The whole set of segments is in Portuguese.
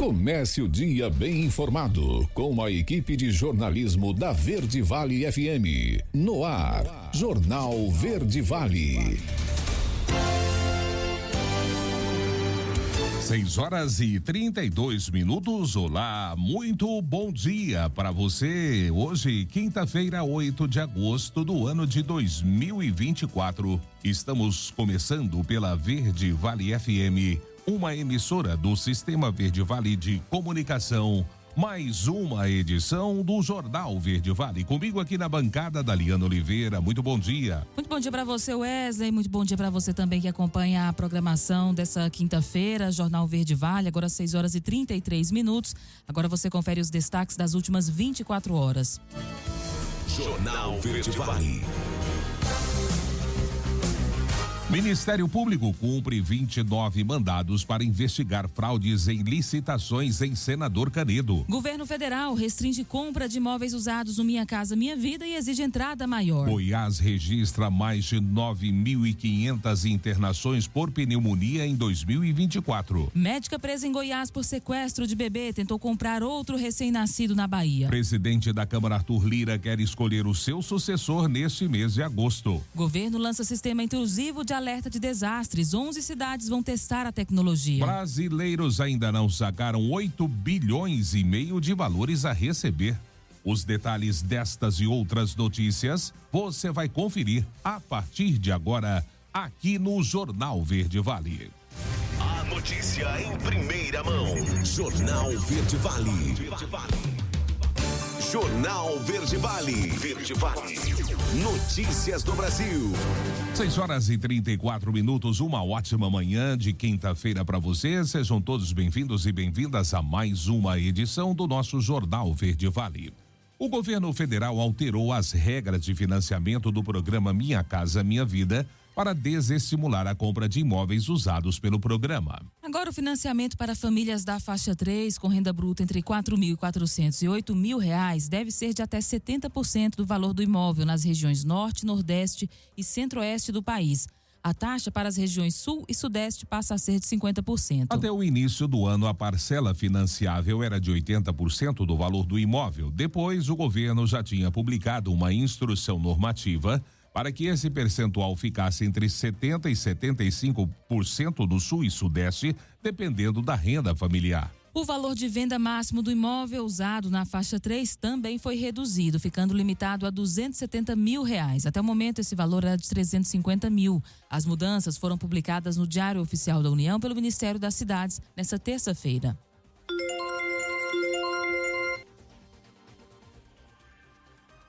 Comece o dia bem informado com a equipe de jornalismo da Verde Vale FM. No ar, Jornal Verde Vale. 6h32. Olá, muito bom dia para você. Hoje, quinta-feira, 8 de agosto do ano de 2024. Estamos começando pela Verde Vale FM, uma emissora do Sistema Verde Vale de Comunicação. Mais uma edição do Jornal Verde Vale. Comigo aqui na bancada, Daliana Oliveira. Muito bom dia. Muito bom dia para você, Wesley. Muito bom dia para você também que acompanha a programação dessa quinta-feira, Jornal Verde Vale. Agora 6h33. Agora você confere os destaques das últimas 24 horas. Jornal Verde Vale. Ministério Público cumpre 29 mandados para investigar fraudes em licitações em Senador Canedo. Governo Federal restringe compra de imóveis usados no Minha Casa Minha Vida e exige entrada maior. Goiás registra mais de 9.500 internações por pneumonia em 2024. Médica presa em Goiás por sequestro de bebê tentou comprar outro recém-nascido na Bahia. Presidente da Câmara Arthur Lira quer escolher o seu sucessor neste mês de agosto. Governo lança sistema intrusivo de alerta de desastres. 11 cidades vão testar a tecnologia. Brasileiros ainda não sacaram 8 bilhões e meio de valores a receber. Os detalhes destas e outras notícias você vai conferir a partir de agora aqui no Jornal Verde Vale. A notícia em primeira mão. Jornal Verde Vale. Jornal Verde Vale. Verde Vale. Notícias do Brasil. 6h34. Uma ótima manhã de quinta-feira para você. Sejam todos bem-vindos e bem-vindas a mais uma edição do nosso Jornal Verde Vale. O governo federal alterou as regras de financiamento do programa Minha Casa Minha Vida para desestimular a compra de imóveis usados pelo programa. Agora o financiamento para famílias da faixa 3 com renda bruta entre R$4.400 e R$8.000 deve ser de até 70% do valor do imóvel nas regiões Norte, Nordeste e Centro-Oeste do país. A taxa para as regiões Sul e Sudeste passa a ser de 50%. Até o início do ano, a parcela financiável era de 80% do valor do imóvel. Depois, o governo já tinha publicado uma instrução normativa para que esse percentual ficasse entre 70% e 75% no Sul e Sudeste, dependendo da renda familiar. O valor de venda máximo do imóvel usado na faixa 3 também foi reduzido, ficando limitado a R$270 mil. Até o momento, esse valor era de R$350 mil. As mudanças foram publicadas no Diário Oficial da União pelo Ministério das Cidades nesta terça-feira.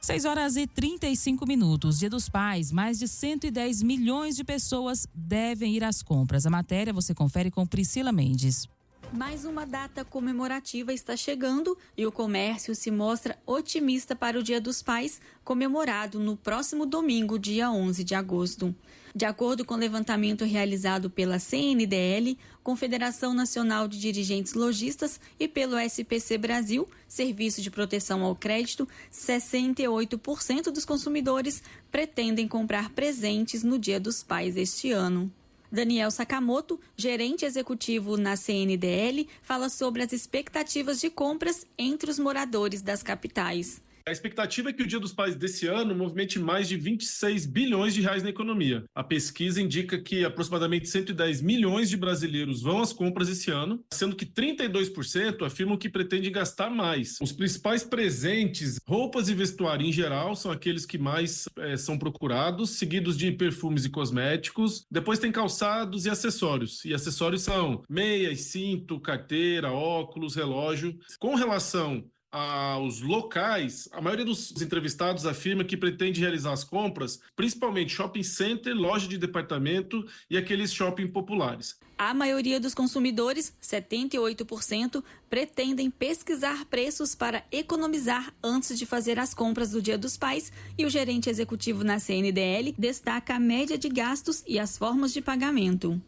6h35. Dia dos Pais, mais de 110 milhões de pessoas devem ir às compras. A matéria você confere com Priscila Mendes. Mais uma data comemorativa está chegando e o comércio se mostra otimista para o Dia dos Pais, comemorado no próximo domingo, dia 11 de agosto. De acordo com o levantamento realizado pela CNDL, Confederação Nacional de Dirigentes Lojistas, e pelo SPC Brasil, Serviço de Proteção ao Crédito, 68% dos consumidores pretendem comprar presentes no Dia dos Pais este ano. Daniel Sakamoto, gerente executivo na CNDL, fala sobre as expectativas de compras entre os moradores das capitais. A expectativa é que o Dia dos Pais desse ano movimente mais de 26 bilhões de reais na economia. A pesquisa indica que aproximadamente 110 milhões de brasileiros vão às compras esse ano, sendo que 32% afirmam que pretendem gastar mais. Os principais presentes, roupas e vestuário em geral, são aqueles que mais são procurados, seguidos de perfumes e cosméticos. Depois tem calçados e acessórios. E acessórios são meias, cinto, carteira, óculos, relógio. Com relação aos locais, a maioria dos entrevistados afirma que pretende realizar as compras, principalmente shopping center, loja de departamento e aqueles shopping populares. A maioria dos consumidores, 78%, pretendem pesquisar preços para economizar antes de fazer as compras do Dia dos Pais, e o gerente executivo na CNDL destaca a média de gastos e as formas de pagamento.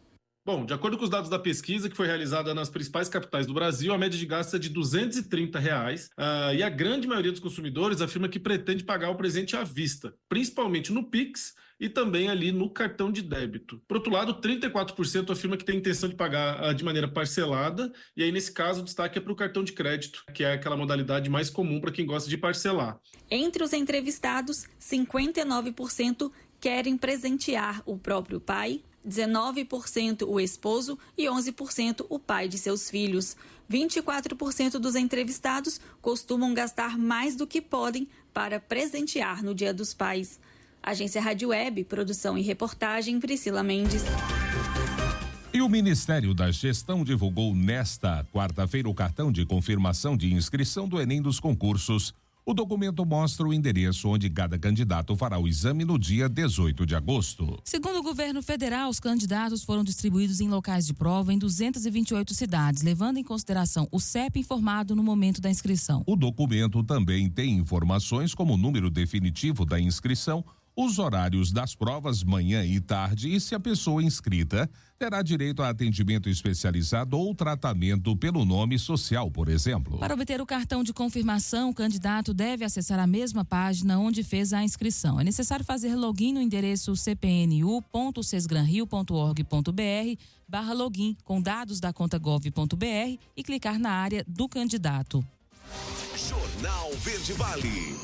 Bom, de acordo com os dados da pesquisa que foi realizada nas principais capitais do Brasil, a média de gastos é de R$ 230, e a grande maioria dos consumidores afirma que pretende pagar o presente à vista, principalmente no Pix e também ali no cartão de débito. Por outro lado, 34% afirma que tem intenção de pagar de maneira parcelada, e aí nesse caso o destaque é para o cartão de crédito, que é aquela modalidade mais comum para quem gosta de parcelar. Entre os entrevistados, 59% querem presentear o próprio pai, 19% o esposo e 11% o pai de seus filhos. 24% dos entrevistados costumam gastar mais do que podem para presentear no Dia dos Pais. Agência Rádio Web, produção e reportagem, Priscila Mendes. E o Ministério da Gestão divulgou nesta quarta-feira o cartão de confirmação de inscrição do Enem dos concursos. O documento mostra o endereço onde cada candidato fará o exame no dia 18 de agosto. Segundo o governo federal, os candidatos foram distribuídos em locais de prova em 228 cidades, levando em consideração o CEP informado no momento da inscrição. O documento também tem informações como o número definitivo da inscrição, os horários das provas manhã e tarde e se a pessoa inscrita terá direito a atendimento especializado ou tratamento pelo nome social, por exemplo. Para obter o cartão de confirmação, o candidato deve acessar a mesma página onde fez a inscrição. É necessário fazer login no endereço cpnu.sesgranrio.org.br/login com dados da conta gov.br e clicar na área do candidato. Jornal Verde Vale.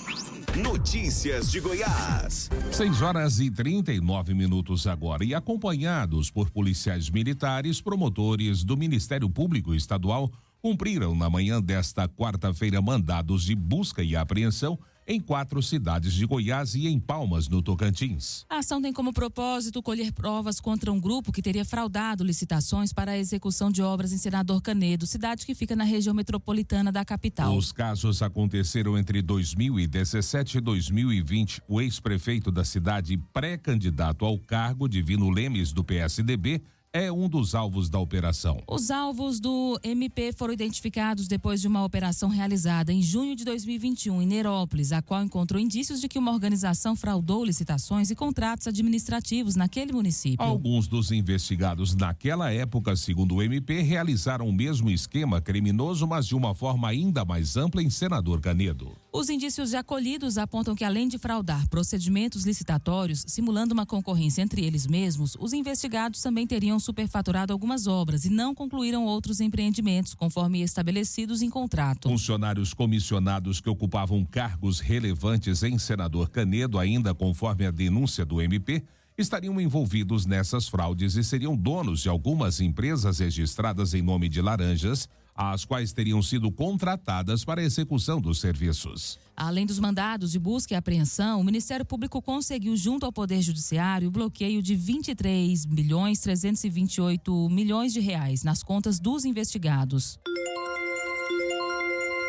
Notícias de Goiás. 6h39 agora. E acompanhados por policiais militares, promotores do Ministério Público Estadual cumpriram na manhã desta quarta-feira mandados de busca e apreensão em 4 cidades de Goiás e em Palmas, no Tocantins. A ação tem como propósito colher provas contra um grupo que teria fraudado licitações para a execução de obras em Senador Canedo, cidade que fica na região metropolitana da capital. Os casos aconteceram entre 2017 e 2020. O ex-prefeito da cidade, pré-candidato ao cargo, Divino Lemes, do PSDB, é um dos alvos da operação. Os alvos do MP foram identificados depois de uma operação realizada em junho de 2021 em Nerópolis, a qual encontrou indícios de que uma organização fraudou licitações e contratos administrativos naquele município. Alguns dos investigados naquela época, segundo o MP, realizaram o mesmo esquema criminoso, mas de uma forma ainda mais ampla em Senador Canedo. Os indícios já colhidos apontam que, além de fraudar procedimentos licitatórios, simulando uma concorrência entre eles mesmos, os investigados também teriam superfaturado algumas obras e não concluíram outros empreendimentos, conforme estabelecidos em contrato. Funcionários comissionados que ocupavam cargos relevantes em Senador Canedo, ainda conforme a denúncia do MP, estariam envolvidos nessas fraudes e seriam donos de algumas empresas registradas em nome de laranjas, as quais teriam sido contratadas para a execução dos serviços. Além dos mandados de busca e apreensão, o Ministério Público conseguiu, junto ao Poder Judiciário, o bloqueio de 23.328 milhões de reais nas contas dos investigados.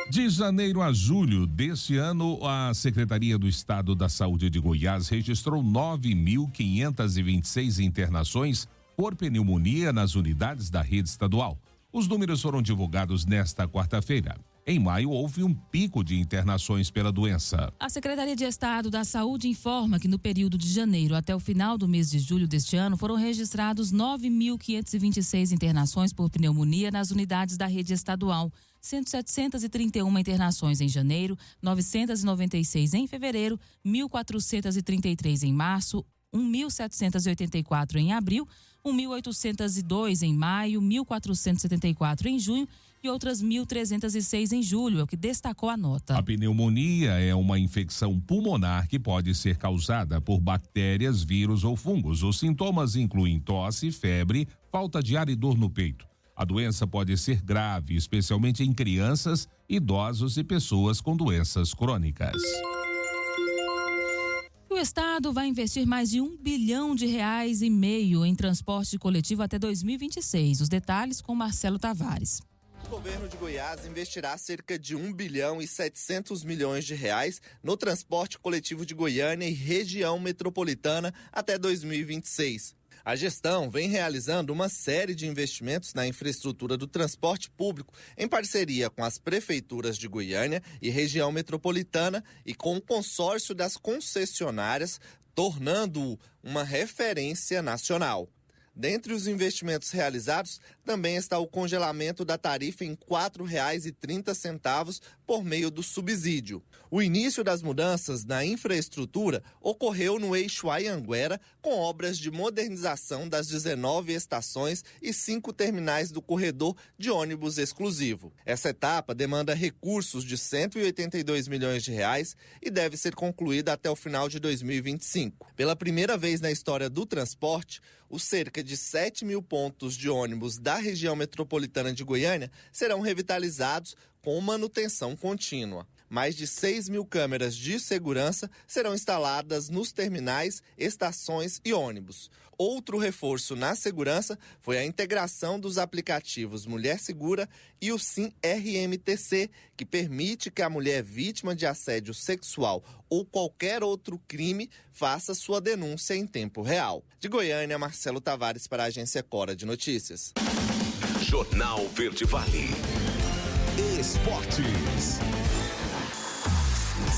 De janeiro a julho deste ano, a Secretaria do Estado da Saúde de Goiás registrou 9.526 internações por pneumonia nas unidades da rede estadual. Os números foram divulgados nesta quarta-feira. Em maio, houve um pico de internações pela doença. A Secretaria de Estado da Saúde informa que no período de janeiro até o final do mês de julho deste ano foram registrados 9.526 internações por pneumonia nas unidades da rede estadual. 731 internações em janeiro, 996 em fevereiro, 1.433 em março, 1.784 em abril, 1.802 em maio, 1.474 em junho e outras 1.306 em julho, é o que destacou a nota. A pneumonia é uma infecção pulmonar que pode ser causada por bactérias, vírus ou fungos. Os sintomas incluem tosse, febre, falta de ar e dor no peito. A doença pode ser grave, especialmente em crianças, idosos e pessoas com doenças crônicas. O Estado vai investir mais de R$1,5 bilhão em transporte coletivo até 2026. Os detalhes com Marcelo Tavares. O governo de Goiás investirá cerca de R$1,7 bilhão no transporte coletivo de Goiânia e região metropolitana até 2026. A gestão vem realizando uma série de investimentos na infraestrutura do transporte público em parceria com as prefeituras de Goiânia e região metropolitana e com o consórcio das concessionárias, tornando-o uma referência nacional. Dentre os investimentos realizados, também está o congelamento da tarifa em R$ 4,30 por meio do subsídio. O início das mudanças na infraestrutura ocorreu no eixo Anhanguera, com obras de modernização das 19 estações e 5 terminais do corredor de ônibus exclusivo. Essa etapa demanda recursos de R$ 182 milhões e deve ser concluída até o final de 2025. Pela primeira vez na história do transporte, os cerca de 7 mil pontos de ônibus da região metropolitana de Goiânia serão revitalizados com manutenção contínua. Mais de 6 mil câmeras de segurança serão instaladas nos terminais, estações e ônibus. Outro reforço na segurança foi a integração dos aplicativos Mulher Segura e o Sim RMTC, que permite que a mulher vítima de assédio sexual ou qualquer outro crime faça sua denúncia em tempo real. De Goiânia, Marcelo Tavares para a Agência Cora de Notícias. Jornal Verde Vale. Esportes.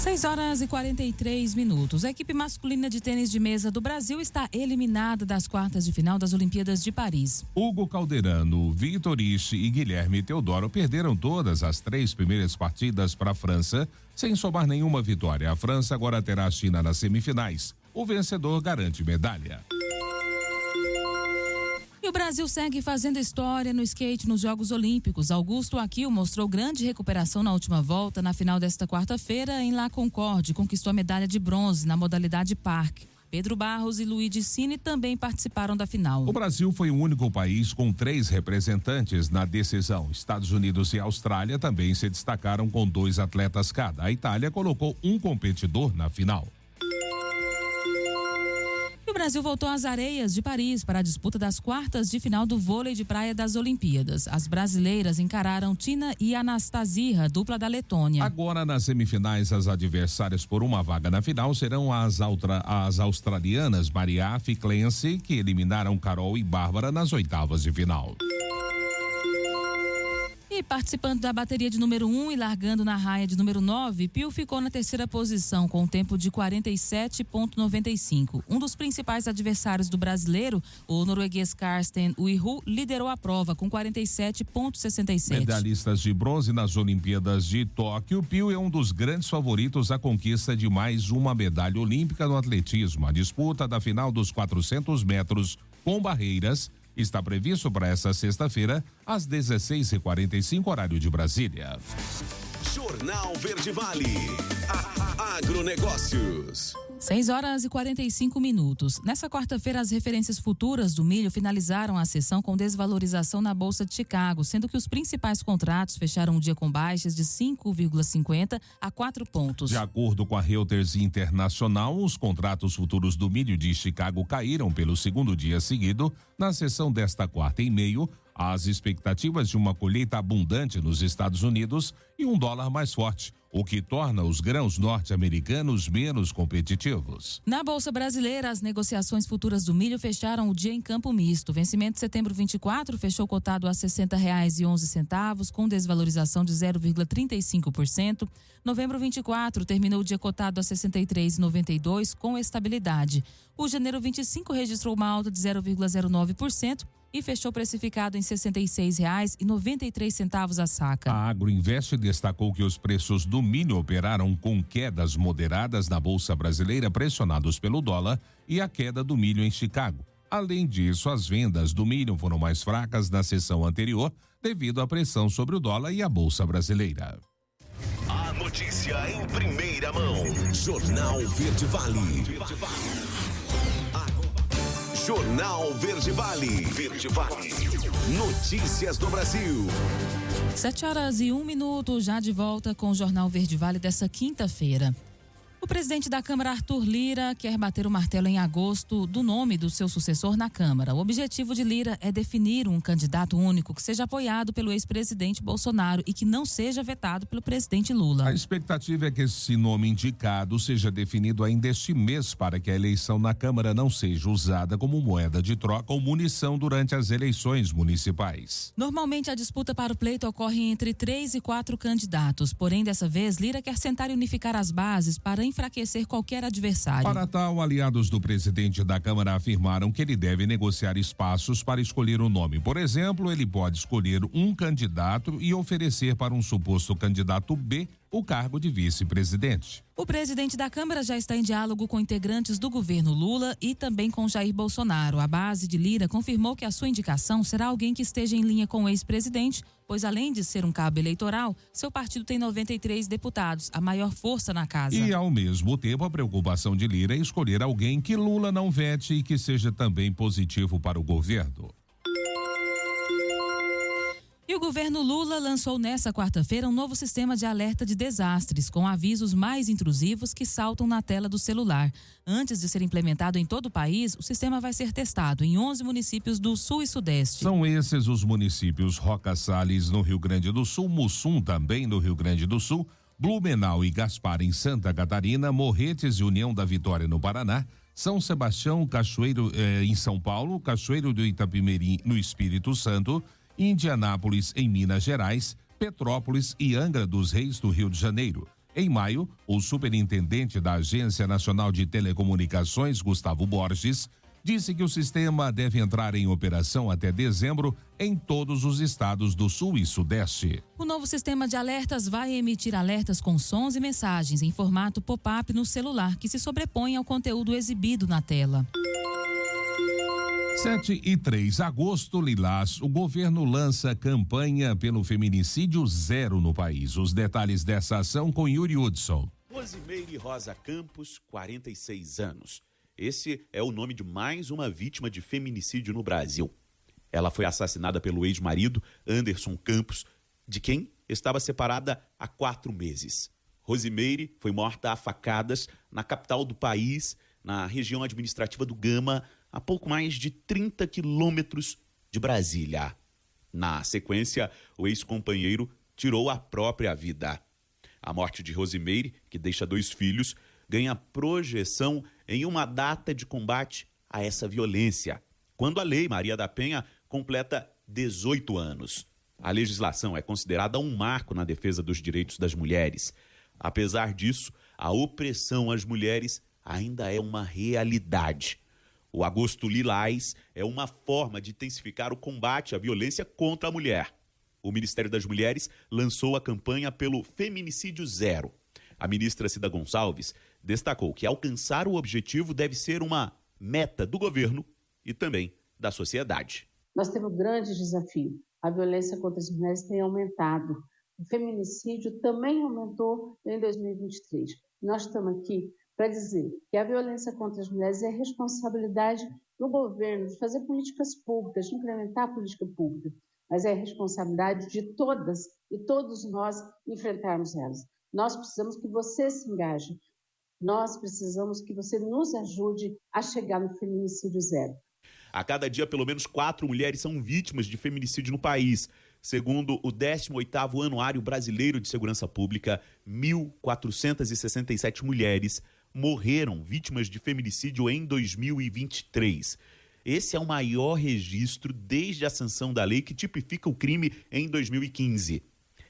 6h43. A equipe masculina de tênis de mesa do Brasil está eliminada das quartas de final das Olimpíadas de Paris. Hugo Calderano, Vitor Ixi e Guilherme Teodoro perderam todas as 3 primeiras partidas para a França, sem somar nenhuma vitória. A França agora terá a China nas semifinais. O vencedor garante medalha. E o Brasil segue fazendo história no skate nos Jogos Olímpicos. Augusto Aquil mostrou grande recuperação na última volta. Na final desta quarta-feira, em La Concorde, conquistou a medalha de bronze na modalidade Park. Pedro Barros e Luigi Cini também participaram da final. O Brasil foi o único país com 3 representantes na decisão. Estados Unidos e Austrália também se destacaram com 2 atletas cada. A Itália colocou um competidor na final. O Brasil voltou às areias de Paris para a disputa das quartas de final do vôlei de praia das Olimpíadas. As brasileiras encararam Tina e Anastasia, dupla da Letônia. Agora, nas semifinais, as adversárias por uma vaga na final serão as australianas Mariaf e Clancy, que eliminaram Carol e Bárbara nas oitavas de final. E participando da bateria de número 1 e largando na raia de número 9, Pio ficou na terceira posição com um tempo de 47,95. Um dos principais adversários do brasileiro, o norueguês Karsten Uihu, liderou a prova com 47,67. Medalhistas de bronze nas Olimpíadas de Tóquio, Pio é um dos grandes favoritos à conquista de mais uma medalha olímpica no atletismo. A disputa da final dos 400 metros com barreiras está previsto para essa sexta-feira, às 16h45, horário de Brasília. Jornal Verde Vale. Agronegócios. 6h45. Nessa quarta-feira, as referências futuras do milho finalizaram a sessão com desvalorização na Bolsa de Chicago, sendo que os principais contratos fecharam o dia com baixas de 5,50 a 4 pontos. De acordo com a Reuters Internacional, os contratos futuros do milho de Chicago caíram pelo segundo dia seguido. Na sessão desta quarta e meio, as expectativas de uma colheita abundante nos Estados Unidos e um dólar mais forte, o que torna os grãos norte-americanos menos competitivos. Na Bolsa Brasileira, as negociações futuras do milho fecharam o dia em campo misto. O vencimento de setembro 24 fechou cotado a R$ 60,11, com desvalorização de 0,35%. Novembro 24 terminou o dia cotado a R$ 63,92, com estabilidade. O janeiro 25 registrou uma alta de 0,09%. E fechou precificado em R$ 66,93 a saca. A Agroinvest destacou que os preços do milho operaram com quedas moderadas na Bolsa Brasileira, pressionados pelo dólar e a queda do milho em Chicago. Além disso, as vendas do milho foram mais fracas na sessão anterior, devido à pressão sobre o dólar e a Bolsa Brasileira. A notícia em primeira mão. Jornal Verde Vale. Jornal Verde Vale. Verde Vale. Notícias do Brasil. 7h01, já de volta com o Jornal Verde Vale dessa quinta-feira. O presidente da Câmara, Arthur Lira, quer bater o martelo em agosto do nome do seu sucessor na Câmara. O objetivo de Lira é definir um candidato único que seja apoiado pelo ex-presidente Bolsonaro e que não seja vetado pelo presidente Lula. A expectativa é que esse nome indicado seja definido ainda este mês para que a eleição na Câmara não seja usada como moeda de troca ou munição durante as eleições municipais. Normalmente, a disputa para o pleito ocorre entre 3 e 4 candidatos. Porém, dessa vez, Lira quer sentar e unificar as bases para enfraquecer qualquer adversário. Para tal, aliados do presidente da Câmara afirmaram que ele deve negociar espaços para escolher o nome. Por exemplo, ele pode escolher um candidato e oferecer para um suposto candidato B o cargo de vice-presidente. O presidente da Câmara já está em diálogo com integrantes do governo Lula e também com Jair Bolsonaro. A base de Lira confirmou que a sua indicação será alguém que esteja em linha com o ex-presidente, pois além de ser um cabo eleitoral, seu partido tem 93 deputados, a maior força na casa. E ao mesmo tempo, a preocupação de Lira é escolher alguém que Lula não vete e que seja também positivo para o governo. E o governo Lula lançou nesta quarta-feira um novo sistema de alerta de desastres, com avisos mais intrusivos que saltam na tela do celular. Antes de ser implementado em todo o país, o sistema vai ser testado em 11 municípios do Sul e Sudeste. São esses os municípios Roca Salles, no Rio Grande do Sul, Mussum, também no Rio Grande do Sul, Blumenau e Gaspar, em Santa Catarina, Morretes e União da Vitória, no Paraná, São Sebastião, Cachoeiro, em São Paulo, Cachoeiro do Itapemirim, no Espírito Santo, Indianápolis, em Minas Gerais, Petrópolis e Angra dos Reis, do Rio de Janeiro. Em maio, o superintendente da Agência Nacional de Telecomunicações, Gustavo Borges, disse que o sistema deve entrar em operação até dezembro em todos os estados do Sul e Sudeste. O novo sistema de alertas vai emitir alertas com sons e mensagens em formato pop-up no celular, que se sobrepõem ao conteúdo exibido na tela. 7 e 3, agosto lilás, o governo lança campanha pelo feminicídio zero no país. Os detalhes dessa ação com Yuri Hudson. Rosimeire Rosa Campos, 46 anos. Esse é o nome de mais uma vítima de feminicídio no Brasil. Ela foi assassinada pelo ex-marido, Anderson Campos, de quem estava separada há 4 meses. Rosimeire foi morta a facadas na capital do país, na região administrativa do Gama, a pouco mais de 30 quilômetros de Brasília. Na sequência, o ex-companheiro tirou a própria vida. A morte de Rosimeire, que deixa 2 filhos, ganha projeção em uma data de combate a essa violência, quando a Lei Maria da Penha completa 18 anos. A legislação é considerada um marco na defesa dos direitos das mulheres. Apesar disso, a opressão às mulheres ainda é uma realidade. O Agosto Lilás é uma forma de intensificar o combate à violência contra a mulher. O Ministério das Mulheres lançou a campanha pelo Feminicídio Zero. A ministra Cida Gonçalves destacou que alcançar o objetivo deve ser uma meta do governo e também da sociedade. Nós temos um grande desafio. A violência contra as mulheres tem aumentado. O feminicídio também aumentou em 2023. Nós estamos aqui para dizer que a violência contra as mulheres é responsabilidade do governo de fazer políticas públicas, de implementar a política pública, mas é responsabilidade de todas e todos nós enfrentarmos elas. Nós precisamos que você se engaje, nós precisamos que você nos ajude a chegar no feminicídio zero. A cada dia, pelo menos 4 mulheres são vítimas de feminicídio no país. Segundo o 18º Anuário Brasileiro de Segurança Pública, 1.467 mulheres morreram vítimas de feminicídio em 2023. Esse é o maior registro desde a sanção da lei que tipifica o crime em 2015.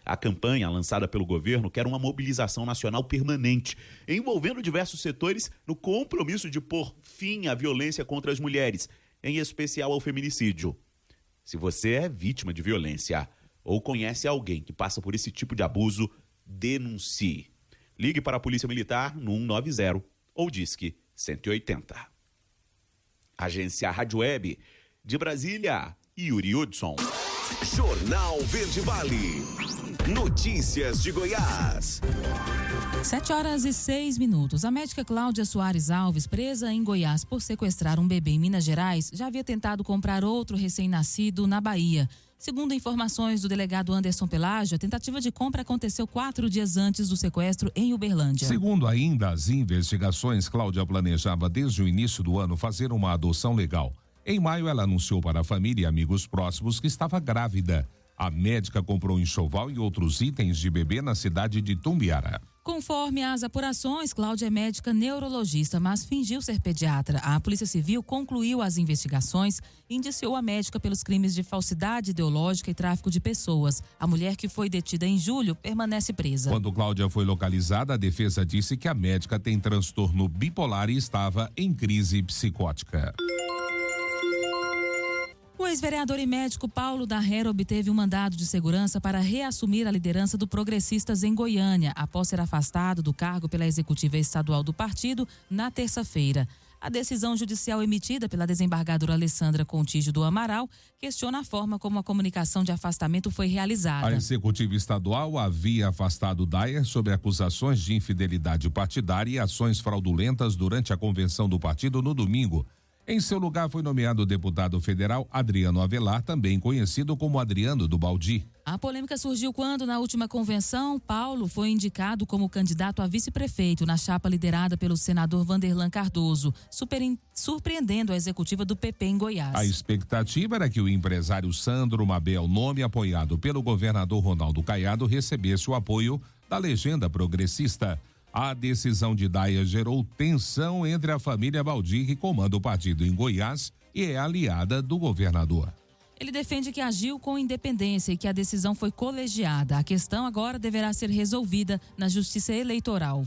A campanha lançada pelo governo quer uma mobilização nacional permanente, envolvendo diversos setores no compromisso de pôr fim à violência contra as mulheres, em especial ao feminicídio. Se você é vítima de violência ou conhece alguém que passa por esse tipo de abuso, denuncie. Ligue para a Polícia Militar no 190 ou disque 180. Agência Rádio Web de Brasília, Yuri Hudson. Jornal Verde Vale. Notícias de Goiás. 7h06. A médica Cláudia Soares Alves, presa em Goiás por sequestrar um bebê em Minas Gerais, já havia tentado comprar outro recém-nascido na Bahia. Segundo informações do delegado Anderson Pelágio, a tentativa de compra aconteceu 4 dias antes do sequestro em Uberlândia. Segundo ainda as investigações, Cláudia planejava desde o início do ano fazer uma adoção legal. Em maio, ela anunciou para a família e amigos próximos que estava grávida. A médica comprou enxoval e outros itens de bebê na cidade de Tumbiara. Conforme as apurações, Cláudia é médica neurologista, mas fingiu ser pediatra. A Polícia Civil concluiu as investigações e indiciou a médica pelos crimes de falsidade ideológica e tráfico de pessoas. A mulher, que foi detida em julho, permanece presa. Quando Cláudia foi localizada, a defesa disse que a médica tem transtorno bipolar e estava em crise psicótica. O ex-vereador e médico Paulo Darrero obteve um mandado de segurança para reassumir a liderança do Progressistas em Goiânia, após ser afastado do cargo pela executiva estadual do partido na terça-feira. A decisão judicial emitida pela desembargadora Alessandra Contígio do Amaral questiona a forma como a comunicação de afastamento foi realizada. A executiva estadual havia afastado Dayer sob acusações de infidelidade partidária e ações fraudulentas durante a convenção do partido no domingo. Em seu lugar foi nomeado o deputado federal Adriano Avelar, também conhecido como Adriano do Baldi. A polêmica surgiu quando, na última convenção, Paulo foi indicado como candidato a vice-prefeito na chapa liderada pelo senador Vanderlan Cardoso, surpreendendo a executiva do PP em Goiás. A expectativa era que o empresário Sandro Mabel, nome apoiado pelo governador Ronaldo Caiado, recebesse o apoio da legenda progressista. A decisão de Dayer gerou tensão entre a família Baldi, que comanda o partido em Goiás e é aliada do governador. Ele defende que agiu com independência e que a decisão foi colegiada. A questão agora deverá ser resolvida na Justiça Eleitoral.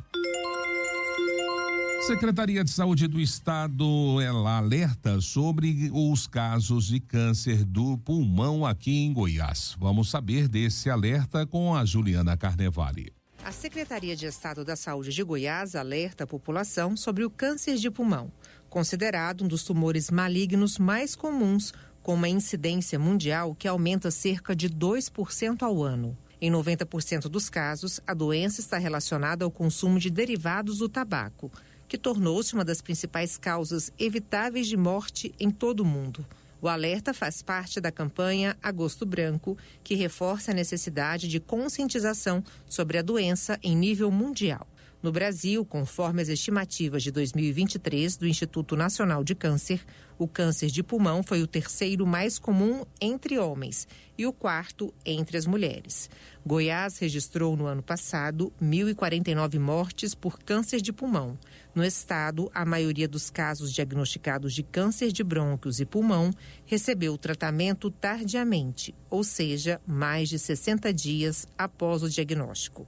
Secretaria de Saúde do Estado, ela alerta sobre os casos de câncer do pulmão aqui em Goiás. Vamos saber desse alerta com a Juliana Carnevale. A Secretaria de Estado da Saúde de Goiás alerta a população sobre o câncer de pulmão, considerado um dos tumores malignos mais comuns, com uma incidência mundial que aumenta cerca de 2% ao ano. Em 90% dos casos, a doença está relacionada ao consumo de derivados do tabaco, que tornou-se uma das principais causas evitáveis de morte em todo o mundo. O alerta faz parte da campanha Agosto Branco, que reforça a necessidade de conscientização sobre a doença em nível mundial. No Brasil, conforme as estimativas de 2023 do Instituto Nacional de Câncer, o câncer de pulmão foi o terceiro mais comum entre homens e o quarto entre as mulheres. Goiás registrou no ano passado 1.049 mortes por câncer de pulmão. No estado, a maioria dos casos diagnosticados de câncer de brônquios e pulmão recebeu o tratamento tardiamente, ou seja, mais de 60 dias após o diagnóstico.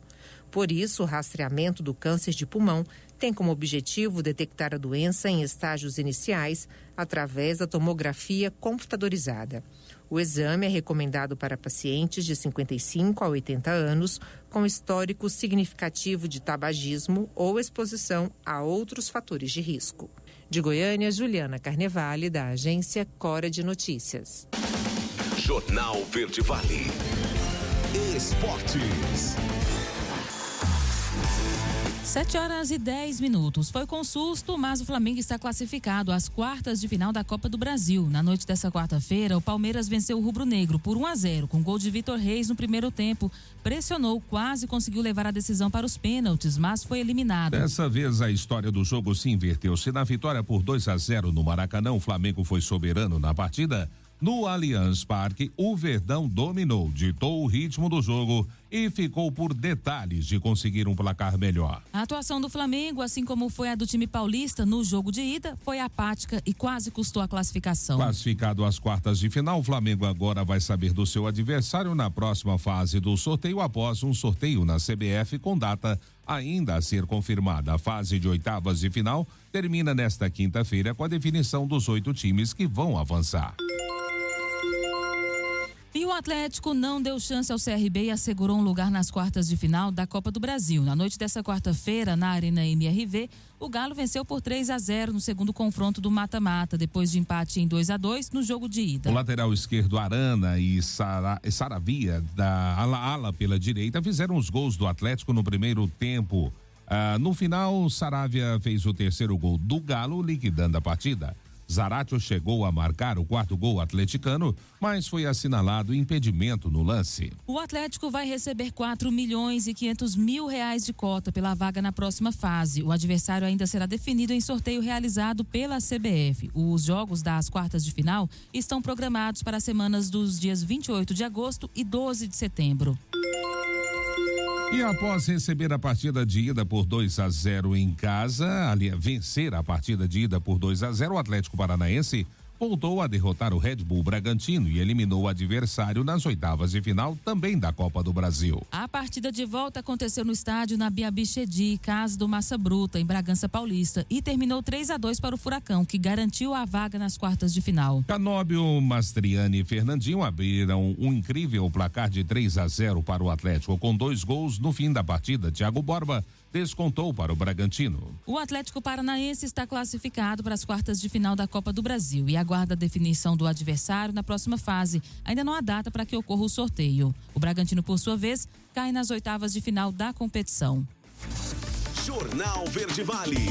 Por isso, o rastreamento do câncer de pulmão tem como objetivo detectar a doença em estágios iniciais através da tomografia computadorizada. O exame é recomendado para pacientes de 55 a 80 anos com histórico significativo de tabagismo ou exposição a outros fatores de risco. De Goiânia, Juliana Carnevale, da agência Cora de Notícias. Jornal Verde Vale. Esportes. 7h10. Foi com susto, mas o Flamengo está classificado às quartas de final da Copa do Brasil. Na noite dessa quarta-feira, o Palmeiras venceu o rubro-negro por 1-0, com gol de Vitor Reis no primeiro tempo. Pressionou, quase conseguiu levar a decisão para os pênaltis, mas foi eliminado. Dessa vez, a história do jogo se inverteu. Se na vitória por 2-0 no Maracanã, o Flamengo foi soberano na partida, no Allianz Parque, o Verdão dominou, ditou o ritmo do jogo e ficou por detalhes de conseguir um placar melhor. A atuação do Flamengo, assim como foi a do time paulista no jogo de ida, foi apática e quase custou a classificação. Classificado às quartas de final, o Flamengo agora vai saber do seu adversário na próxima fase do sorteio, após um sorteio na CBF com data ainda a ser confirmada. A fase de oitavas de final termina nesta quinta-feira com a definição dos 8 times que vão avançar. E o Atlético não deu chance ao CRB e assegurou um lugar nas quartas de final da Copa do Brasil. Na noite dessa quarta-feira, na Arena MRV, o Galo venceu por 3-0 no segundo confronto do mata-mata, depois de empate em 2-2 no jogo de ida. O lateral esquerdo Arana e Saravia, da ala pela direita, fizeram os gols do Atlético no primeiro tempo. No final, Saravia fez o terceiro gol do Galo, liquidando a partida. Zaratio chegou a marcar o quarto gol atleticano, mas foi assinalado impedimento no lance. O Atlético vai receber R$4.500.000 de cota pela vaga na próxima fase. O adversário ainda será definido em sorteio realizado pela CBF. Os jogos das quartas de final estão programados para as semanas dos dias 28 de agosto e 12 de setembro. E após receber a partida de ida por 2-0 em casa, vencer a partida de ida por 2-0, o Atlético Paranaense voltou a derrotar o Red Bull Bragantino e eliminou o adversário nas oitavas de final também da Copa do Brasil. A partida de volta aconteceu no estádio Nabi Bichedi, casa do Massa Bruta, em Bragança Paulista, e terminou 3-2 para o Furacão, que garantiu a vaga nas quartas de final. Canóbio, Mastriani e Fernandinho abriram um incrível placar de 3-0 para o Atlético, com 2 gols no fim da partida. Thiago Borba descontou para o Bragantino. O Atlético Paranaense está classificado para as quartas de final da Copa do Brasil e aguarda a definição do adversário na próxima fase. Ainda não há data para que ocorra o sorteio. O Bragantino, por sua vez, cai nas oitavas de final da competição. Jornal Verde Vale.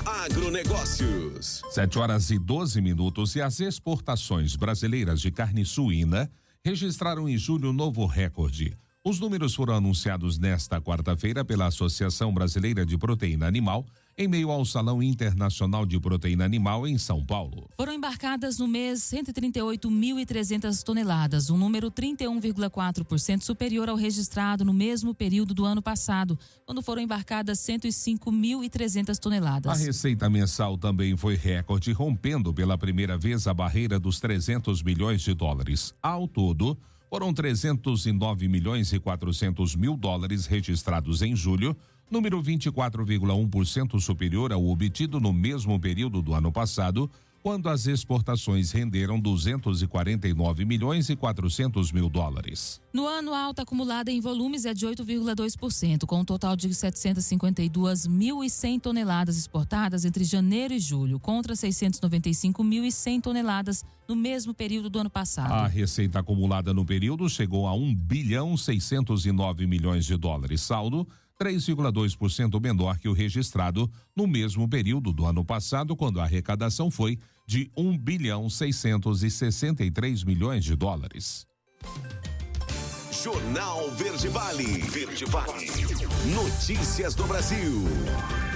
Agronegócios. 7h12 e as exportações brasileiras de carne suína registraram em julho novo recorde. Os números foram anunciados nesta quarta-feira pela Associação Brasileira de Proteína Animal, em meio ao Salão Internacional de Proteína Animal em São Paulo. Foram embarcadas no mês 138.300 toneladas, um número 31,4% superior ao registrado no mesmo período do ano passado, quando foram embarcadas 105.300 toneladas. A receita mensal também foi recorde, rompendo pela primeira vez a barreira dos 300 milhões de dólares. Ao todo, foram 309 milhões e 400 mil dólares registrados em julho, número 24,1% superior ao obtido no mesmo período do ano passado, quando as exportações renderam 249 milhões e 400 mil dólares. No ano, a alta acumulada em volumes é de 8,2%, com um total de 752.100 toneladas exportadas entre janeiro e julho, contra 695.100 toneladas no mesmo período do ano passado. A receita acumulada no período chegou a 1.609 bilhões de dólares, saldo 3,2% menor que o registrado no mesmo período do ano passado, quando a arrecadação foi de 1.663 bilhões de dólares. Jornal Verde Vale. Verde Vale. Notícias do Brasil.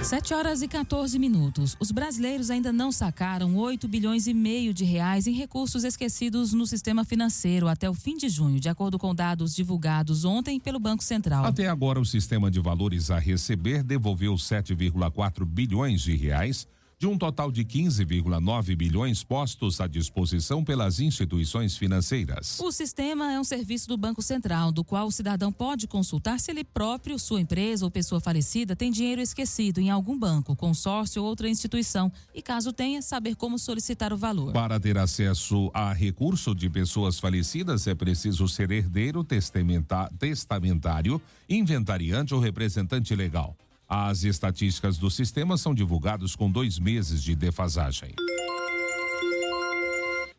7h14. Os brasileiros ainda não sacaram 8,5 bilhões de reais em recursos esquecidos no sistema financeiro até o fim de junho, de acordo com dados divulgados ontem pelo Banco Central. Até agora, o sistema de valores a receber devolveu 7,4 bilhões de reais, de um total de 15,9 bilhões postos à disposição pelas instituições financeiras. O sistema é um serviço do Banco Central, do qual o cidadão pode consultar se ele próprio, sua empresa ou pessoa falecida tem dinheiro esquecido em algum banco, consórcio ou outra instituição e, caso tenha, saber como solicitar o valor. Para ter acesso a recurso de pessoas falecidas, é preciso ser herdeiro, testamentário, inventariante ou representante legal. As estatísticas do sistema são divulgadas com 2 meses de defasagem.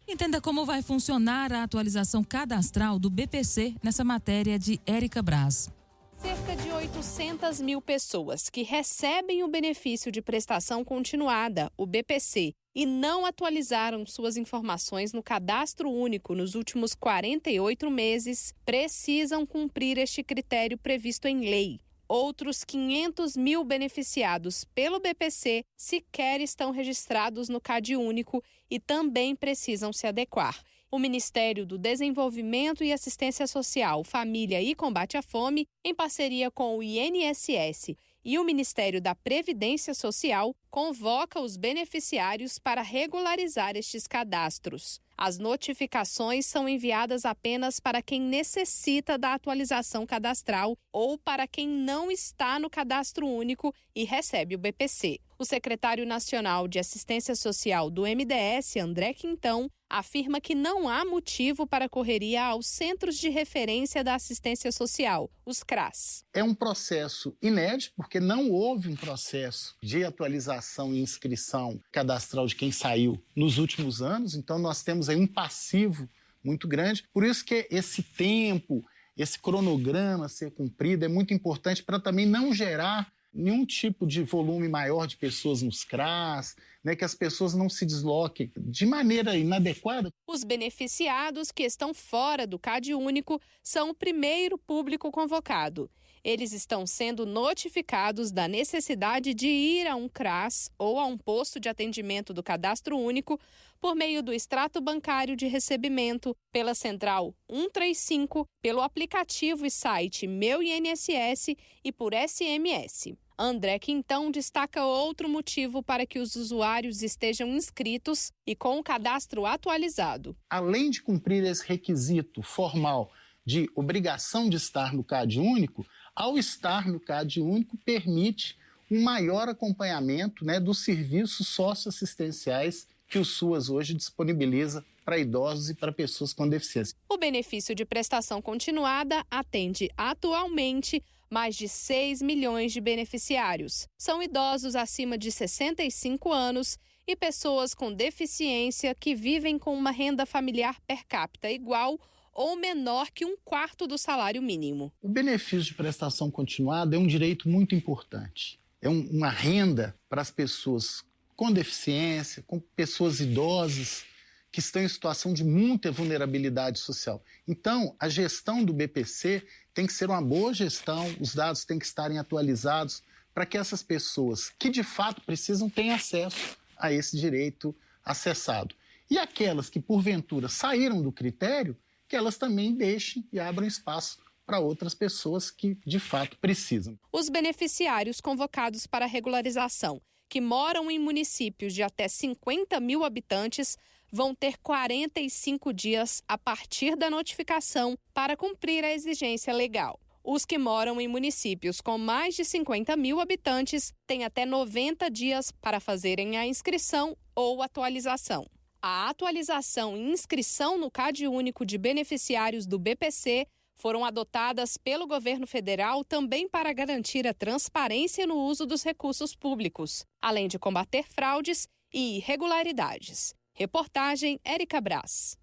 Entenda como vai funcionar a atualização cadastral do BPC nessa matéria de Érica Braz. Cerca de 800 mil pessoas que recebem o benefício de prestação continuada, o BPC, e não atualizaram suas informações no Cadastro Único nos últimos 48 meses, precisam cumprir este critério previsto em lei. Outros 500 mil beneficiados pelo BPC sequer estão registrados no Cade Único e também precisam se adequar. O Ministério do Desenvolvimento e Assistência Social, Família e Combate à Fome, em parceria com o INSS e o Ministério da Previdência Social, convoca os beneficiários para regularizar estes cadastros. As notificações são enviadas apenas para quem necessita da atualização cadastral ou para quem não está no Cadastro Único e recebe o BPC. O secretário nacional de Assistência Social do MDS, André Quintão, afirma que não há motivo para correria aos Centros de Referência da Assistência Social, os CRAS. É um processo inédito, porque não houve um processo de atualização e inscrição cadastral de quem saiu nos últimos anos, então nós temos aí um passivo muito grande. Por isso que esse tempo, esse cronograma a ser cumprido é muito importante para também não gerar nenhum tipo de volume maior de pessoas nos CRAS, que as pessoas não se desloquem de maneira inadequada. Os beneficiados que estão fora do Cade Único são o primeiro público convocado. eles estão sendo notificados da necessidade de ir a um CRAS ou a um posto de atendimento do Cadastro Único por meio do extrato bancário de recebimento, pela Central 135, pelo aplicativo e site Meu INSS e por SMS. André Quintão destaca outro motivo para que os usuários estejam inscritos e com o cadastro atualizado. Além de cumprir esse requisito formal de obrigação de estar no CAD Único, ao estar no CAD Único permite um maior acompanhamento, dos serviços socioassistenciais que o SUAS hoje disponibiliza para idosos e para pessoas com deficiência. O benefício de prestação continuada atende atualmente mais de 6 milhões de beneficiários. São idosos acima de 65 anos e pessoas com deficiência que vivem com uma renda familiar per capita igual ou menor que 1/4 do salário mínimo. O benefício de prestação continuada é um direito muito importante. É uma renda para as pessoas com deficiência, com pessoas idosas que estão em situação de muita vulnerabilidade social. Então, a gestão do BPC tem que ser uma boa gestão, os dados têm que estarem atualizados para que essas pessoas que de fato precisam tenham acesso a esse direito acessado. E aquelas que porventura saíram do critério, que elas também deixem e abram espaço para outras pessoas que de fato precisam. Os beneficiários convocados para regularização, que moram em municípios de até 50 mil habitantes, vão ter 45 dias a partir da notificação para cumprir a exigência legal. Os que moram em municípios com mais de 50 mil habitantes têm até 90 dias para fazerem a inscrição ou atualização. A atualização e inscrição no CAD Único de beneficiários do BPC foram adotadas pelo governo federal também para garantir a transparência no uso dos recursos públicos, além de combater fraudes e irregularidades. Reportagem Érica Brás.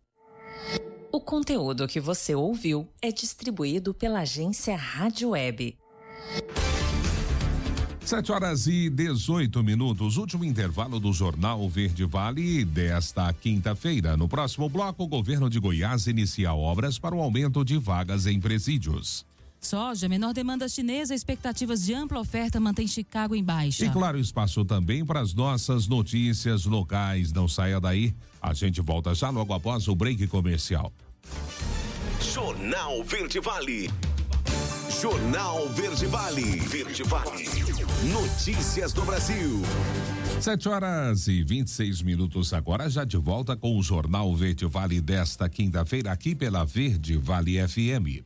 O conteúdo que você ouviu é distribuído pela agência Rádio Web. 7h18, último intervalo do Jornal Verde Vale desta quinta-feira. No próximo bloco, o governo de Goiás inicia obras para o aumento de vagas em presídios. Soja, menor demanda chinesa, expectativas de ampla oferta mantém Chicago em baixa. E claro, espaço também para as nossas notícias locais. Não saia daí, a gente volta já logo após o break comercial. Jornal Verde Vale. Jornal Verde Vale. Verde Vale. Notícias do Brasil. 7h26 agora, já de volta com o Jornal Verde Vale desta quinta-feira aqui pela Verde Vale FM.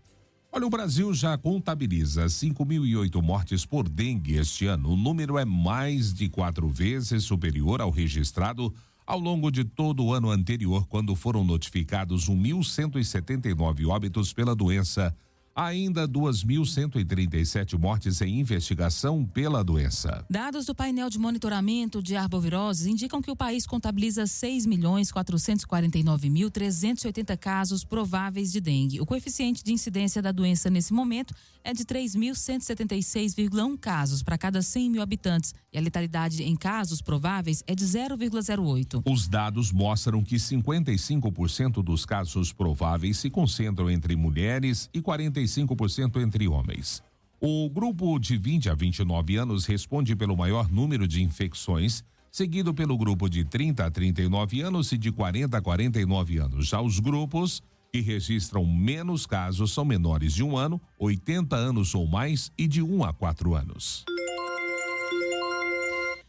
Olha, o Brasil já contabiliza 5.008 mortes por dengue este ano. O número é mais de 4 vezes superior ao registrado ao longo de todo o ano anterior, quando foram notificados 1.179 óbitos pela doença. Ainda 2.137 mortes em investigação pela doença. Dados do painel de monitoramento de arboviroses indicam que o país contabiliza 6.449.380 casos prováveis de dengue. O coeficiente de incidência da doença nesse momento é de 3.176,1 casos para cada 100 mil habitantes e a letalidade em casos prováveis é de 0,08. Os dados mostram que 55% dos casos prováveis se concentram entre mulheres e 45% entre homens. O grupo de 20 a 29 anos responde pelo maior número de infecções, seguido pelo grupo de 30 a 39 anos e de 40 a 49 anos. Já os grupos que registram menos casos são menores de 1 ano, 80 anos ou mais e de 1 a 4 anos.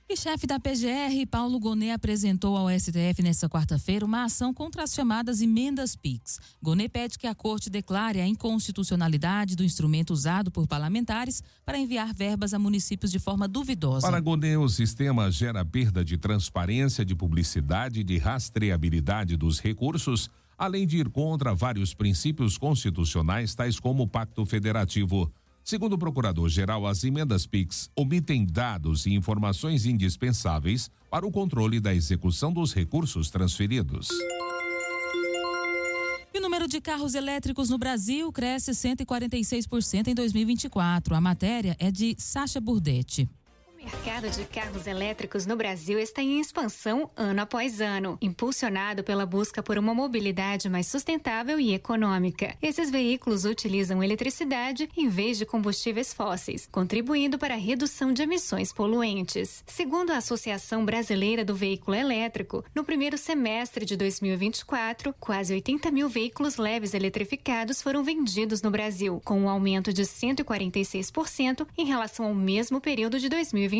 E chefe da PGR, Paulo Gonet, apresentou ao STF nesta quarta-feira uma ação contra as chamadas emendas PIX. Gonet pede que a corte declare a inconstitucionalidade do instrumento usado por parlamentares para enviar verbas a municípios de forma duvidosa. Para Gonet, o sistema gera perda de transparência, de publicidade e de rastreabilidade dos recursos, além de ir contra vários princípios constitucionais, tais como o Pacto Federativo. Segundo o procurador-geral, as emendas PIX omitem dados e informações indispensáveis para o controle da execução dos recursos transferidos. E o número de carros elétricos no Brasil cresce 146% em 2024. A matéria é de Sacha Burdetti. O O mercado de carros elétricos no Brasil está em expansão ano após ano, impulsionado pela busca por uma mobilidade mais sustentável e econômica. Esses veículos utilizam eletricidade em vez de combustíveis fósseis, contribuindo para a redução de emissões poluentes. Segundo a Associação Brasileira do Veículo Elétrico, no primeiro semestre de 2024, quase 80 mil veículos leves eletrificados foram vendidos no Brasil, com um aumento de 146% em relação ao mesmo período de 2023.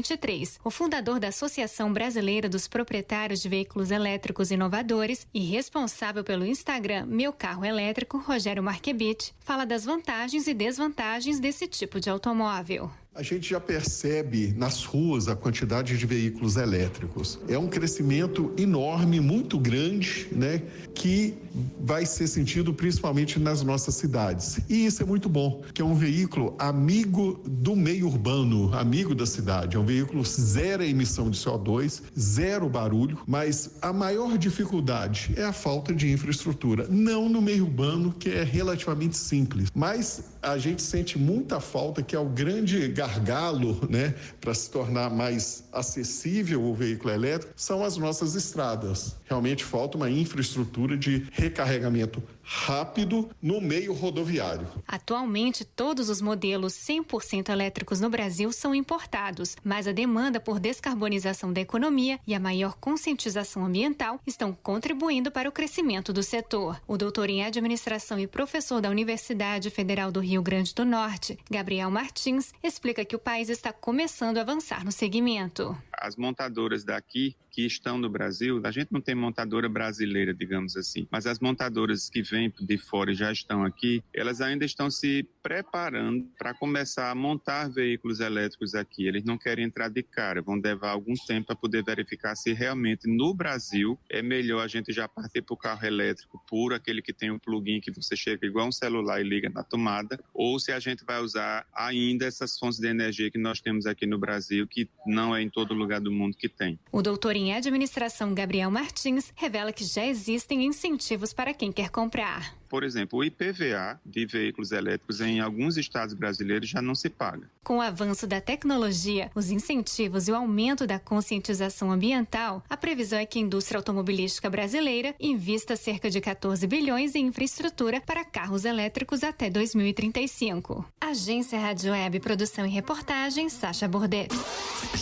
O fundador da Associação Brasileira dos Proprietários de Veículos Elétricos Inovadores e responsável pelo Instagram Meu Carro Elétrico, Rogério Marquebit, fala das vantagens e desvantagens desse tipo de automóvel. A gente já percebe nas ruas a quantidade de veículos elétricos. É um crescimento enorme, muito grande, né, que vai ser sentido principalmente nas nossas cidades. E isso é muito bom, que é um veículo amigo do meio urbano, amigo da cidade. É um veículo zero emissão de CO2, zero barulho, mas a maior dificuldade é a falta de infraestrutura. Não no meio urbano, que é relativamente simples, mas a gente sente muita falta, que é o grande gargalo, né, para se tornar mais acessível o veículo elétrico, são as nossas estradas. Realmente falta uma infraestrutura de recarregamento rápido no meio rodoviário. Atualmente, todos os modelos 100% elétricos no Brasil são importados, mas a demanda por descarbonização da economia e a maior conscientização ambiental estão contribuindo para o crescimento do setor. O doutor em administração e professor da Universidade Federal do Rio Grande do Norte, Gabriel Martins, explica que o país está começando a avançar no segmento. As montadoras daqui que estão no Brasil, a gente não tem montadora brasileira, digamos assim, mas as montadoras que vêm de fora e já estão aqui, elas ainda estão se preparando para começar a montar veículos elétricos aqui. Eles não querem entrar de cara, vão levar algum tempo para poder verificar se realmente no Brasil é melhor a gente já partir para o carro elétrico puro, aquele que tem um plugin que você chega igual um celular e liga na tomada, ou se a gente vai usar ainda essas fontes de energia que nós temos aqui no Brasil, que não é em todo lugar do mundo que tem. O doutor em administração Gabriel Martins revela que já existem incentivos para quem quer comprar. Por exemplo, o IPVA de veículos elétricos em alguns estados brasileiros já não se paga. Com o avanço da tecnologia, os incentivos e o aumento da conscientização ambiental, a previsão é que a indústria automobilística brasileira invista cerca de 14 bilhões em infraestrutura para carros elétricos até 2035. Agência Rádio Web, produção e reportagem, Sacha Bordet.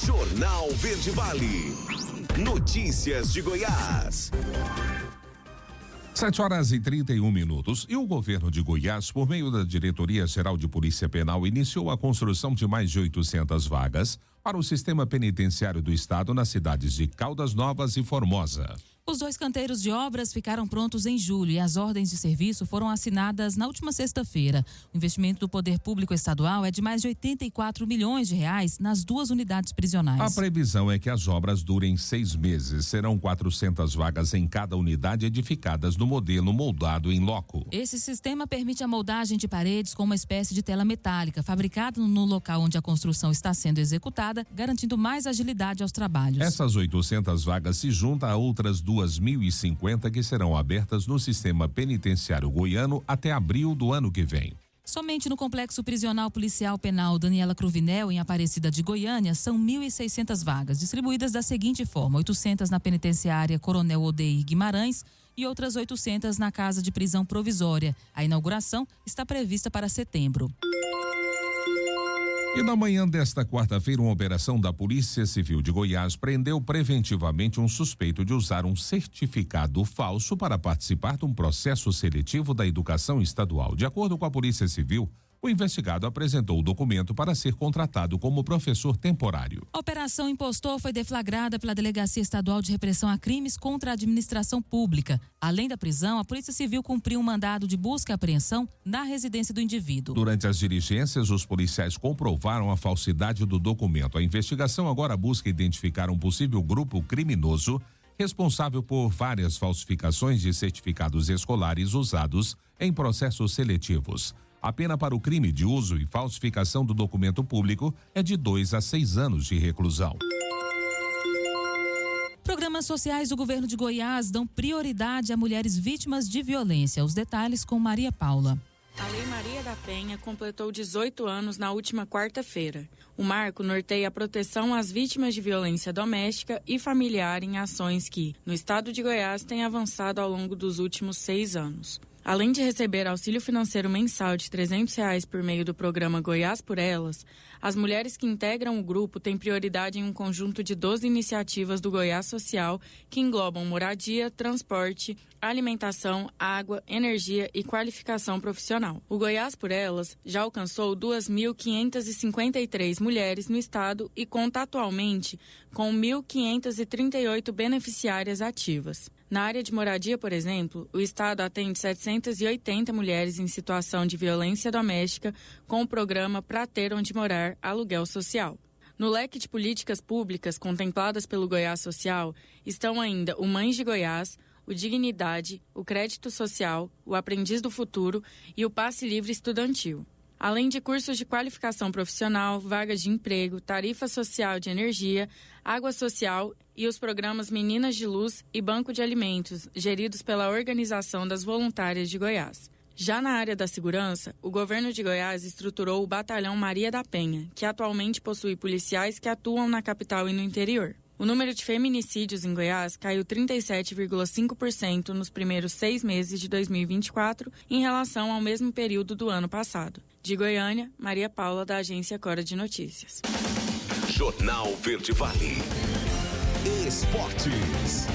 Jornal Verde Vale. Notícias de Goiás. 7h31. E o governo de Goiás, por meio da Diretoria-Geral de Polícia Penal, iniciou a construção de mais de 800 vagas para o sistema penitenciário do estado nas cidades de Caldas Novas e Formosa. Os 2 canteiros de obras ficaram prontos em julho e as ordens de serviço foram assinadas na última sexta-feira. O investimento do Poder Público Estadual é de mais de 84 milhões de reais nas 2 unidades prisionais. A previsão é que as obras durem 6 meses. Serão 400 vagas em cada unidade edificadas no modelo moldado em loco. Esse sistema permite a moldagem de paredes com uma espécie de tela metálica, fabricada no local onde a construção está sendo executada, garantindo mais agilidade aos trabalhos. Essas 800 vagas se juntam a outras 2.050 que serão abertas no sistema penitenciário goiano até abril do ano que vem. Somente no Complexo Prisional Policial Penal Daniela Cruvinel, em Aparecida de Goiânia, são 1.600 vagas, distribuídas da seguinte forma: 800 na penitenciária Coronel Odeir Guimarães e outras 800 na Casa de Prisão Provisória. A inauguração está prevista para setembro. E na manhã desta quarta-feira, uma operação da Polícia Civil de Goiás prendeu preventivamente um suspeito de usar um certificado falso para participar de um processo seletivo da educação estadual. De acordo com a Polícia Civil, o investigado apresentou o documento para ser contratado como professor temporário. A Operação Impostor foi deflagrada pela Delegacia Estadual de Repressão a Crimes contra a Administração Pública. Além da prisão, a Polícia Civil cumpriu um mandado de busca e apreensão na residência do indivíduo. Durante as diligências, os policiais comprovaram a falsidade do documento. A investigação agora busca identificar um possível grupo criminoso responsável por várias falsificações de certificados escolares usados em processos seletivos. A pena para o crime de uso e falsificação do documento público é de 2 a 6 anos de reclusão. Programas sociais do governo de Goiás dão prioridade a mulheres vítimas de violência. Os detalhes com Maria Paula. A Lei Maria da Penha completou 18 anos na última quarta-feira. O marco norteia a proteção às vítimas de violência doméstica e familiar em ações que, no estado de Goiás, têm avançado ao longo dos últimos 6 anos. Além de receber auxílio financeiro mensal de R$ 300 por meio do programa Goiás por Elas, as mulheres que integram o grupo têm prioridade em um conjunto de 12 iniciativas do Goiás Social que englobam moradia, transporte, alimentação, água, energia e qualificação profissional. O Goiás por Elas já alcançou 2.553 mulheres no estado e conta atualmente com 1.538 beneficiárias ativas. Na área de moradia, por exemplo, o estado atende 780 mulheres em situação de violência doméstica com o programa Pra Ter Onde Morar, Aluguel Social. No leque de políticas públicas contempladas pelo Goiás Social estão ainda o Mães de Goiás, o Dignidade, o Crédito Social, o Aprendiz do Futuro e o Passe Livre Estudantil. Além de cursos de qualificação profissional, vagas de emprego, tarifa social de energia, água social e os programas Meninas de Luz e Banco de Alimentos, geridos pela Organização das Voluntárias de Goiás. Já na área da segurança, o governo de Goiás estruturou o Batalhão Maria da Penha, que atualmente possui policiais que atuam na capital e no interior. O número de feminicídios em Goiás caiu 37,5% nos primeiros 6 meses de 2024 em relação ao mesmo período do ano passado. De Goiânia, Maria Paula, da agência Cora de Notícias. Jornal Verde Vale. Esportes.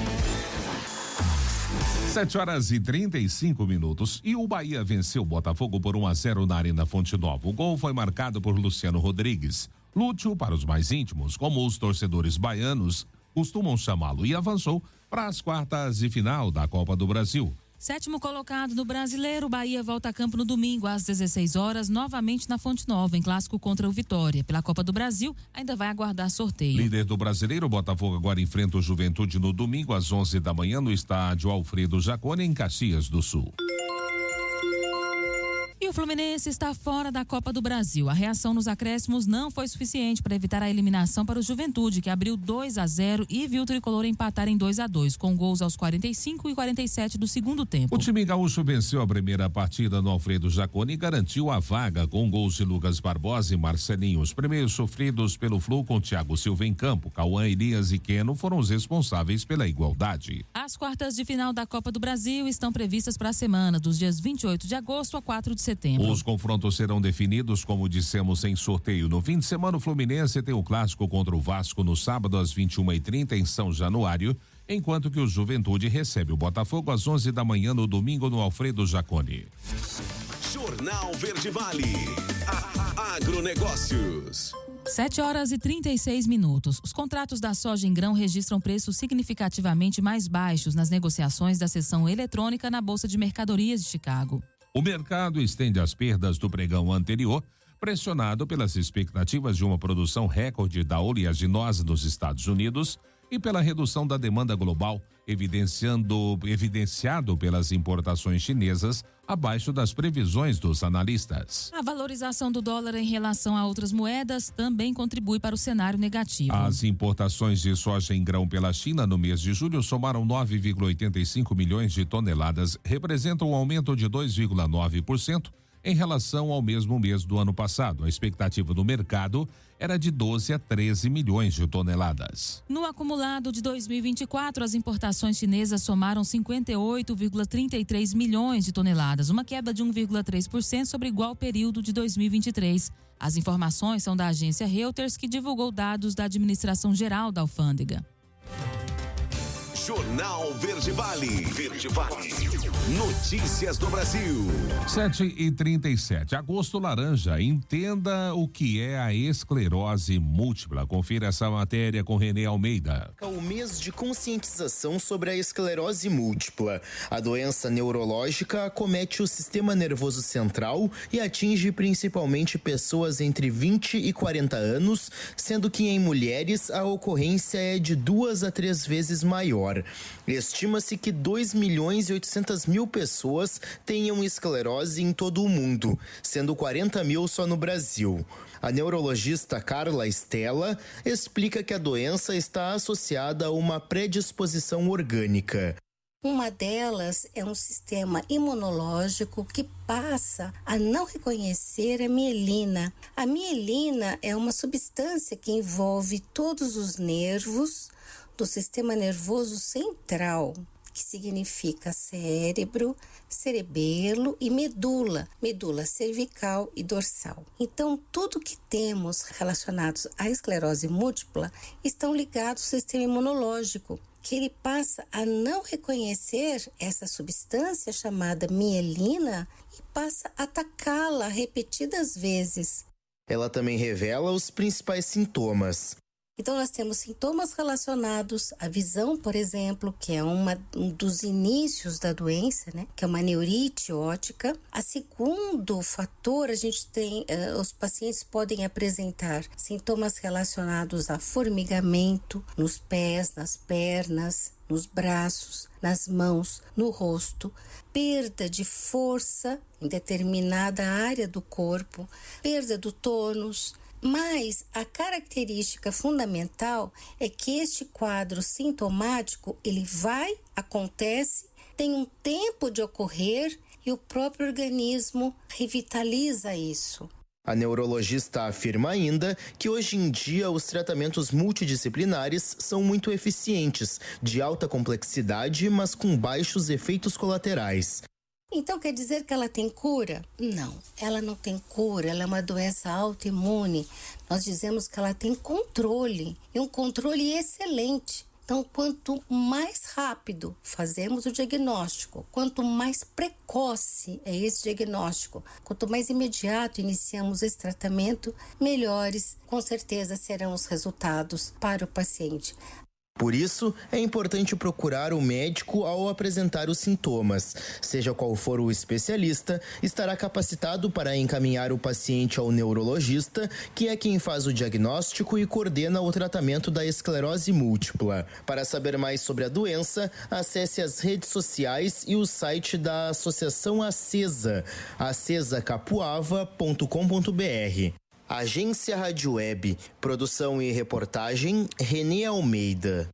7h35. E o Bahia venceu o Botafogo por 1-0 na Arena Fonte Nova. O gol foi marcado por Luciano Rodrigues. Lúcio, para os mais íntimos, como os torcedores baianos costumam chamá-lo, e avançou para as quartas de final da Copa do Brasil. 7º colocado no Brasileiro, Bahia volta a campo no domingo às 16 horas, novamente na Fonte Nova, em clássico contra o Vitória. Pela Copa do Brasil, ainda vai aguardar sorteio. Líder do Brasileiro, o Botafogo agora enfrenta o Juventude no domingo às 11 da manhã no estádio Alfredo Jaconi, em Caxias do Sul. E o Fluminense está fora da Copa do Brasil. A reação nos acréscimos não foi suficiente para evitar a eliminação para o Juventude, que abriu 2-0 e viu o tricolor empatar em 2-2, com gols aos 45 e 47 do segundo tempo. O time gaúcho venceu a primeira partida no Alfredo Jaconi e garantiu a vaga com gols de Lucas Barbosa e Marcelinho. Os primeiros sofridos pelo Flu com Thiago Silva em campo, Cauã, Elias e Keno foram os responsáveis pela igualdade. As quartas de final da Copa do Brasil estão previstas para a semana dos dias 28 de agosto a 4 de setembro. Os confrontos serão definidos, como dissemos, em sorteio. No fim de semana, o Fluminense tem o clássico contra o Vasco no sábado às 21h30 em São Januário, enquanto que o Juventude recebe o Botafogo às 11 da manhã no domingo no Alfredo Jaconi. Jornal Verde Vale. Agronegócios. 7h36. Os contratos da soja em grão registram preços significativamente mais baixos nas negociações da seção eletrônica na Bolsa de Mercadorias de Chicago. O mercado estende as perdas do pregão anterior, pressionado pelas expectativas de uma produção recorde da oleaginosa nos Estados Unidos e pela redução da demanda global, evidenciado pelas importações chinesas abaixo das previsões dos analistas. A valorização do dólar em relação a outras moedas também contribui para o cenário negativo. As importações de soja em grão pela China no mês de julho somaram 9,85 milhões de toneladas, representam um aumento de 2,9% em relação ao mesmo mês do ano passado. A expectativa do mercado era de 12 a 13 milhões de toneladas. No acumulado de 2024, as importações chinesas somaram 58,33 milhões de toneladas, uma queda de 1,3% sobre igual período de 2023. As informações são da agência Reuters, que divulgou dados da Administração Geral da Alfândega. Jornal Verde Vale. Verde Vale. Notícias do Brasil. 7h37. Agosto laranja. Entenda o que é a esclerose múltipla. Confira essa matéria com Renê Almeida. O mês de conscientização sobre a esclerose múltipla. A doença neurológica acomete o sistema nervoso central e atinge principalmente pessoas entre 20 e 40 anos, sendo que em mulheres a ocorrência é de 2 a 3 vezes maior. Estima-se que 2.800.000 pessoas tenham esclerose em todo o mundo, sendo 40 mil só no Brasil. A neurologista Carla Stella explica que a doença está associada a uma predisposição orgânica. Uma delas é um sistema imunológico que passa a não reconhecer a mielina. A mielina é uma substância que envolve todos os nervos do sistema nervoso central, que significa cérebro, cerebelo e medula cervical e dorsal. Então, tudo que temos relacionados à esclerose múltipla estão ligados ao sistema imunológico, que ele passa a não reconhecer essa substância chamada mielina e passa a atacá-la repetidas vezes. Ela também revela os principais sintomas. Então, nós temos sintomas relacionados à visão, por exemplo, que é um dos inícios da doença, né? Que é uma neurite óptica. A segundo fator, a gente tem, os pacientes podem apresentar sintomas relacionados a formigamento nos pés, nas pernas, nos braços, nas mãos, no rosto, perda de força em determinada área do corpo, perda do tônus. Mas a característica fundamental é que este quadro sintomático, ele acontece, tem um tempo de ocorrer e o próprio organismo revitaliza isso. A neurologista afirma ainda que hoje em dia os tratamentos multidisciplinares são muito eficientes, de alta complexidade, mas com baixos efeitos colaterais. Então quer dizer que ela tem cura? Não, ela não tem cura, ela é uma doença autoimune. Nós dizemos que ela tem controle, e um controle excelente. Então, quanto mais rápido fazemos o diagnóstico, quanto mais precoce é esse diagnóstico, quanto mais imediato iniciamos esse tratamento, melhores com certeza serão os resultados para o paciente. Por isso, é importante procurar o médico ao apresentar os sintomas. Seja qual for o especialista, estará capacitado para encaminhar o paciente ao neurologista, que é quem faz o diagnóstico e coordena o tratamento da esclerose múltipla. Para saber mais sobre a doença, acesse as redes sociais e o site da Associação Acesa, acesacapuava.com.br. Agência Rádio Web, produção e reportagem, Renê Almeida.